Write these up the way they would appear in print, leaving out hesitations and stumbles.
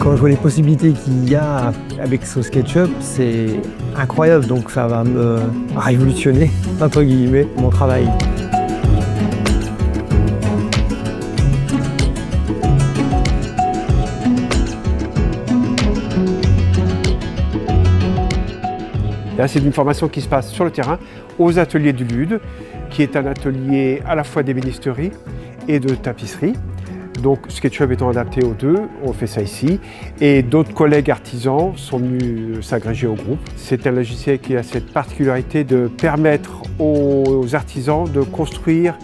Quand je vois les possibilités qu'il y a avec ce SketchUp, c'est incroyable, donc ça va me révolutionner, entre guillemets, mon travail. Là, c'est une formation qui se passe sur le terrain, aux ateliers du LUD, qui est un atelier à la fois d'ébénisterie et de tapisserie. Donc SketchUp étant adapté aux deux, on fait ça ici. Et d'autres collègues artisans sont venus s'agréger au groupe. C'est un logiciel qui a cette particularité de permettre aux artisans de construire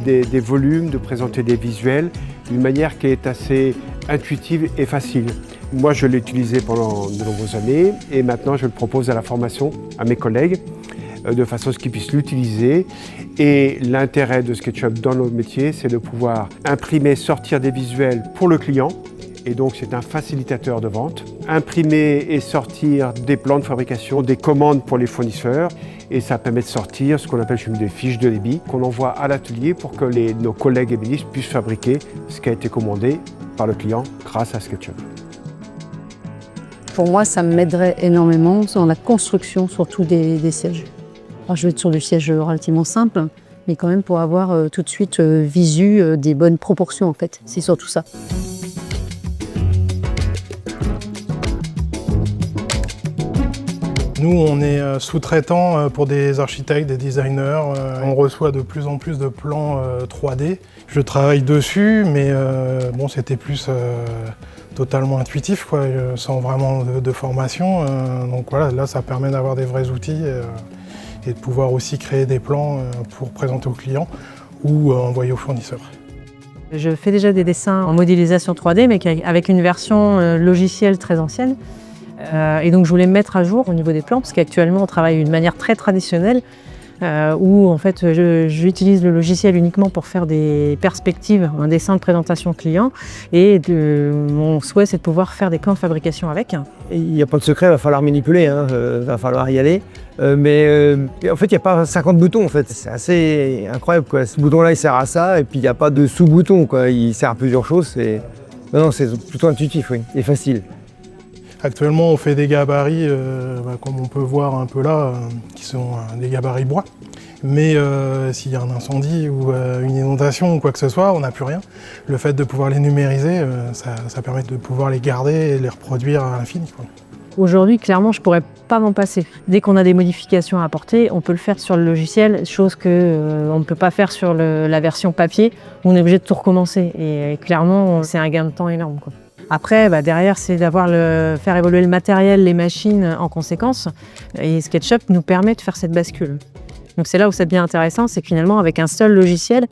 des volumes, de présenter des visuels d'une manière qui est assez intuitive et facile. Moi, je l'ai utilisé pendant de nombreuses années et maintenant, je le propose à la formation à mes collègues de façon à ce qu'ils puissent l'utiliser. Et l'intérêt de SketchUp dans notre métier, c'est de pouvoir imprimer, sortir des visuels pour le client. Et donc, c'est un facilitateur de vente. Imprimer et sortir des plans de fabrication, des commandes pour les fournisseurs. Et ça permet de sortir ce qu'on appelle chez nous des fiches de débit qu'on envoie à l'atelier pour que nos collègues ébénistes puissent fabriquer ce qui a été commandé par le client grâce à SketchUp. Pour moi, ça m'aiderait énormément dans la construction, surtout des sièges. Alors, je vais être sur du siège relativement simple, mais quand même pour avoir tout de suite visu des bonnes proportions en fait. C'est surtout ça. Nous, on est sous-traitants pour des architectes, des designers. On reçoit de plus en plus de plans 3D. Je travaille dessus, mais bon, c'était plus totalement intuitif, quoi, sans vraiment de formation. Donc voilà, là, ça permet d'avoir des vrais outils et de pouvoir aussi créer des plans pour présenter aux clients ou envoyer aux fournisseurs. Je fais déjà des dessins en modélisation 3D, mais avec une version logicielle très ancienne. Et donc je voulais me mettre à jour au niveau des plans, parce qu'actuellement on travaille d'une manière très traditionnelle, où en fait j'utilise le logiciel uniquement pour faire des perspectives, un dessin de présentation client, et mon souhait c'est de pouvoir faire des plans de fabrication avec. Il n'y a pas de secret, il va falloir manipuler, il va falloir y aller. Mais en fait, il n'y a pas 50 boutons, en fait. C'est assez incroyable, quoi. Ce bouton-là, il sert à ça, et puis il n'y a pas de sous-bouton, quoi. Il sert à plusieurs choses. Non, c'est plutôt intuitif, oui, et facile. Actuellement, on fait des gabarits, comme on peut voir un peu là, qui sont des gabarits bois. Mais s'il y a un incendie ou une inondation ou quoi que ce soit, on n'a plus rien. Le fait de pouvoir les numériser, ça permet de pouvoir les garder et les reproduire à l'infini, quoi. Aujourd'hui, clairement, je ne pourrais pas m'en passer. Dès qu'on a des modifications à apporter, on peut le faire sur le logiciel, chose qu'on ne peut pas faire sur la version papier, où on est obligé de tout recommencer. Et clairement, c'est un gain de temps énorme, quoi. Après, derrière, c'est faire évoluer le matériel, les machines en conséquence. Et SketchUp nous permet de faire cette bascule. Donc c'est là où ça devient intéressant, c'est que finalement, avec un seul logiciel,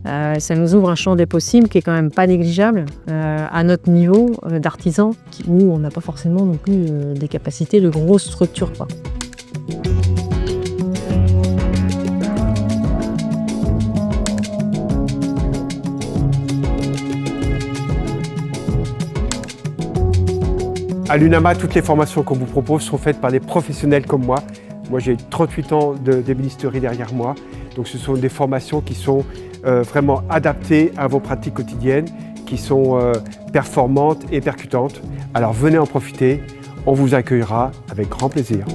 ça nous ouvre un champ des possibles qui est quand même pas négligeable à notre niveau d'artisan, où on n'a pas forcément non plus des capacités de grosses structures, quoi. À l'UNAMA, toutes les formations qu'on vous propose sont faites par des professionnels comme moi. Moi, j'ai 38 ans d'ébénisterie derrière moi. Donc, ce sont des formations qui sont vraiment adaptées à vos pratiques quotidiennes, qui sont performantes et percutantes. Alors, venez en profiter. On vous accueillera avec grand plaisir.